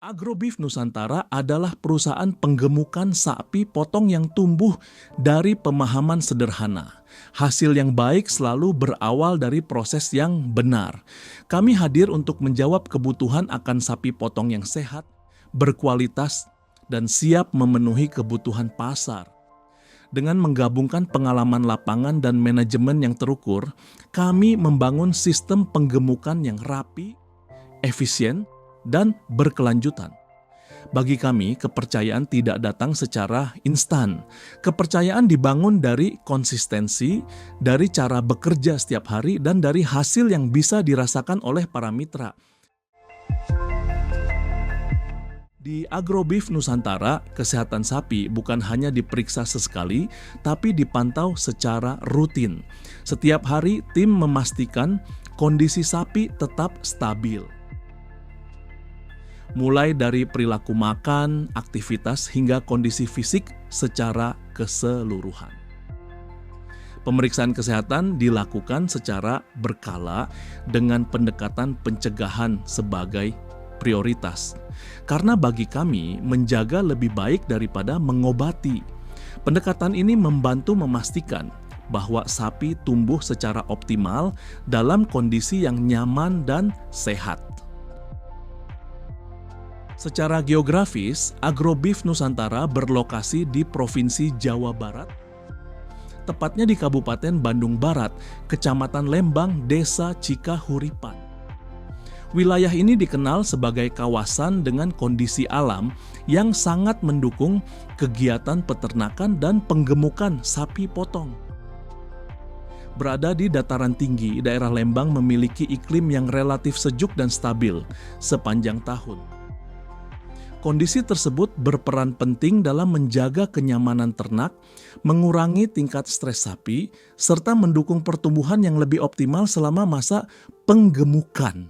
Agrobif Nusantara adalah perusahaan penggemukan sapi potong yang tumbuh dari pemahaman sederhana. Hasil yang baik selalu berawal dari proses yang benar. Kami hadir untuk menjawab kebutuhan akan sapi potong yang sehat, berkualitas, dan siap memenuhi kebutuhan pasar. Dengan menggabungkan pengalaman lapangan dan manajemen yang terukur, kami membangun sistem penggemukan yang rapi, efisien, dan berkelanjutan. Bagi kami, kepercayaan tidak datang secara instan. Kepercayaan dibangun dari konsistensi, dari cara bekerja setiap hari, dan dari hasil yang bisa dirasakan oleh para mitra. Di Agrobif Nusantara, kesehatan sapi bukan hanya diperiksa sesekali, tapi dipantau secara rutin. Setiap hari, tim memastikan kondisi sapi tetap stabil. Mulai dari perilaku makan, aktivitas, hingga kondisi fisik secara keseluruhan. Pemeriksaan kesehatan dilakukan secara berkala dengan pendekatan pencegahan sebagai prioritas. Karena bagi kami, menjaga lebih baik daripada mengobati. Pendekatan ini membantu memastikan bahwa sapi tumbuh secara optimal dalam kondisi yang nyaman dan sehat. Secara geografis, Agrobif Nusantara berlokasi di Provinsi Jawa Barat, tepatnya di Kabupaten Bandung Barat, Kecamatan Lembang, Desa Cikahuripan. Wilayah ini dikenal sebagai kawasan dengan kondisi alam yang sangat mendukung kegiatan peternakan dan penggemukan sapi potong. Berada di dataran tinggi, daerah Lembang memiliki iklim yang relatif sejuk dan stabil sepanjang tahun. Kondisi tersebut berperan penting dalam menjaga kenyamanan ternak, mengurangi tingkat stres sapi, serta mendukung pertumbuhan yang lebih optimal selama masa penggemukan.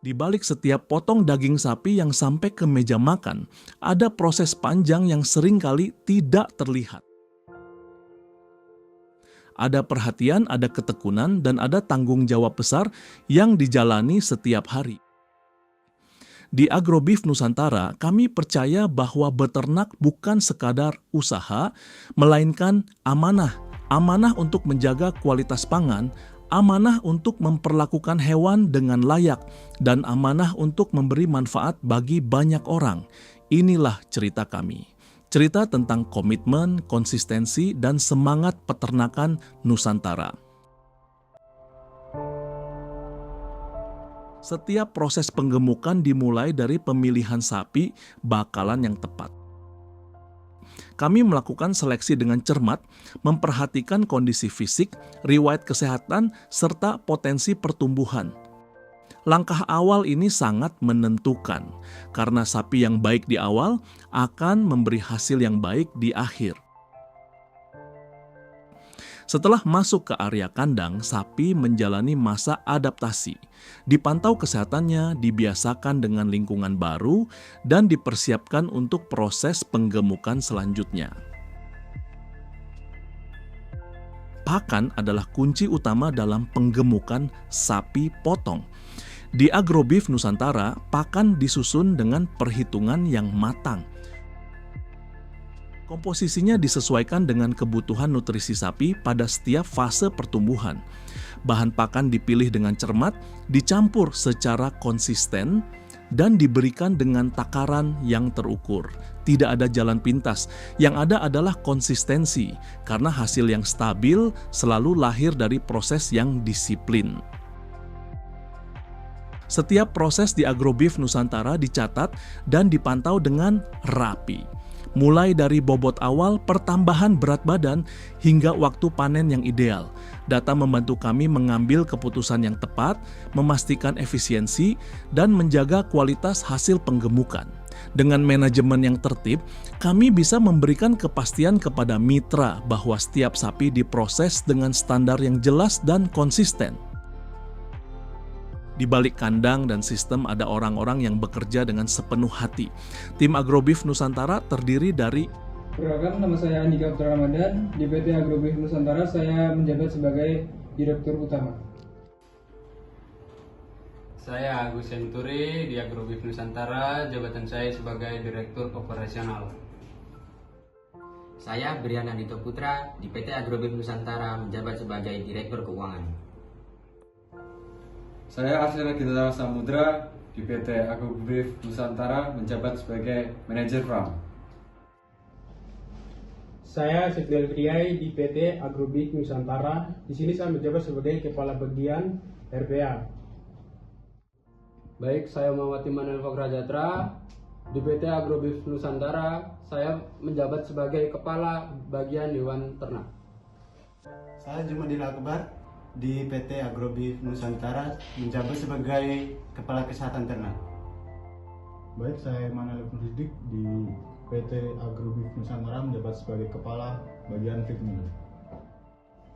Di balik setiap potong daging sapi yang sampai ke meja makan, ada proses panjang yang seringkali tidak terlihat. Ada perhatian, ada ketekunan, dan ada tanggung jawab besar yang dijalani setiap hari. Di Agrobif Nusantara, kami percaya bahwa beternak bukan sekadar usaha, melainkan amanah. Amanah untuk menjaga kualitas pangan, amanah untuk memperlakukan hewan dengan layak, dan amanah untuk memberi manfaat bagi banyak orang. Inilah cerita kami. Cerita tentang komitmen, konsistensi, dan semangat peternakan Nusantara. Setiap proses penggemukan dimulai dari pemilihan sapi bakalan yang tepat. Kami melakukan seleksi dengan cermat, memperhatikan kondisi fisik, riwayat kesehatan, serta potensi pertumbuhan. Langkah awal ini sangat menentukan, karena sapi yang baik di awal akan memberi hasil yang baik di akhir. Setelah masuk ke area kandang, sapi menjalani masa adaptasi. Dipantau kesehatannya, dibiasakan dengan lingkungan baru, dan dipersiapkan untuk proses penggemukan selanjutnya. Pakan adalah kunci utama dalam penggemukan sapi potong. Di Agrobif Nusantara, pakan disusun dengan perhitungan yang matang. Komposisinya disesuaikan dengan kebutuhan nutrisi sapi pada setiap fase pertumbuhan. Bahan pakan dipilih dengan cermat, dicampur secara konsisten, dan diberikan dengan takaran yang terukur. Tidak ada jalan pintas, yang ada adalah konsistensi, karena hasil yang stabil selalu lahir dari proses yang disiplin. Setiap proses di Agrobif Nusantara dicatat dan dipantau dengan rapi. Mulai dari bobot awal, pertambahan berat badan, hingga waktu panen yang ideal. Data membantu kami mengambil keputusan yang tepat, memastikan efisiensi, dan menjaga kualitas hasil penggemukan. Dengan manajemen yang tertib, kami bisa memberikan kepastian kepada mitra bahwa setiap sapi diproses dengan standar yang jelas dan konsisten. Di balik kandang dan sistem ada orang-orang yang bekerja dengan sepenuh hati. Tim Agrobif Nusantara terdiri dari Perkenalkan, nama saya Andika Putra Ramadan. Di PT Agrobif Nusantara saya menjabat sebagai Direktur Utama. Saya Agus Senturi di Agrobif Nusantara, jabatan saya sebagai Direktur Operasional. Saya Brian Andito Putra di PT Agrobif Nusantara menjabat sebagai Direktur Keuangan. Saya Arsena Gita Samudra di PT Agrobif Nusantara menjabat sebagai Manajer Farm. Saya Sekdel Kriai di PT Agrobif Nusantara. Di sini saya menjabat sebagai Kepala Bagian RPA. Baik, saya Muhammad Iman Elfograjatra di PT Agrobif Nusantara. Saya menjabat sebagai Kepala Bagian Hewan Ternak. Saya Jumadil Akbar di PT Agrobif Nusantara menjabat sebagai Kepala Kesehatan Ternak. Baik, saya Manal Nursidik di PT Agrobif Nusantara menjabat sebagai Kepala Bagian Vitamin.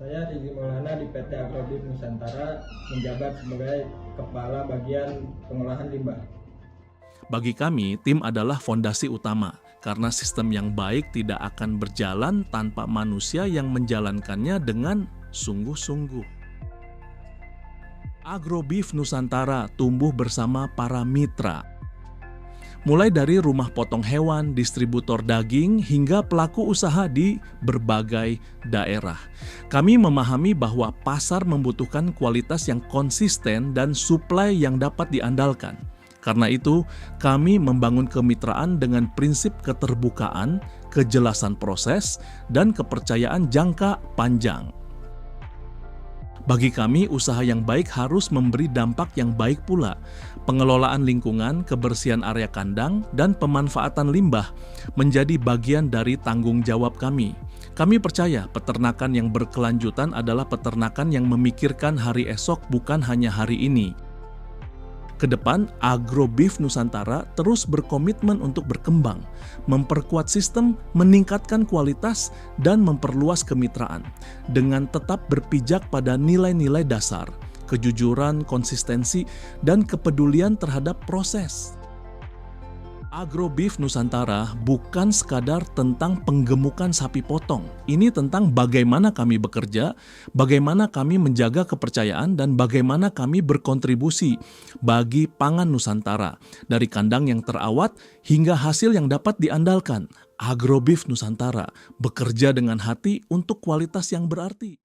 Saya Rigi Maulana di PT Agrobif Nusantara menjabat sebagai Kepala Bagian Pengolahan Limbah. Bagi kami, tim adalah fondasi utama karena sistem yang baik tidak akan berjalan tanpa manusia yang menjalankannya dengan sungguh-sungguh. Agrobif Nusantara tumbuh bersama para mitra. Mulai dari rumah potong hewan, distributor daging, hingga pelaku usaha di berbagai daerah. Kami memahami bahwa pasar membutuhkan kualitas yang konsisten dan suplai yang dapat diandalkan. Karena itu, kami membangun kemitraan dengan prinsip keterbukaan, kejelasan proses, dan kepercayaan jangka panjang. Bagi kami, usaha yang baik harus memberi dampak yang baik pula. Pengelolaan lingkungan, kebersihan area kandang, dan pemanfaatan limbah menjadi bagian dari tanggung jawab kami. Kami percaya peternakan yang berkelanjutan adalah peternakan yang memikirkan hari esok, bukan hanya hari ini. Kedepan, Agrobif Nusantara terus berkomitmen untuk berkembang, memperkuat sistem, meningkatkan kualitas, dan memperluas kemitraan, dengan tetap berpijak pada nilai-nilai dasar, kejujuran, konsistensi, dan kepedulian terhadap proses. Agrobif Nusantara bukan sekadar tentang penggemukan sapi potong. Ini tentang bagaimana kami bekerja, bagaimana kami menjaga kepercayaan, dan bagaimana kami berkontribusi bagi pangan Nusantara, dari kandang yang terawat hingga hasil yang dapat diandalkan. Agrobif Nusantara bekerja dengan hati untuk kualitas yang berarti.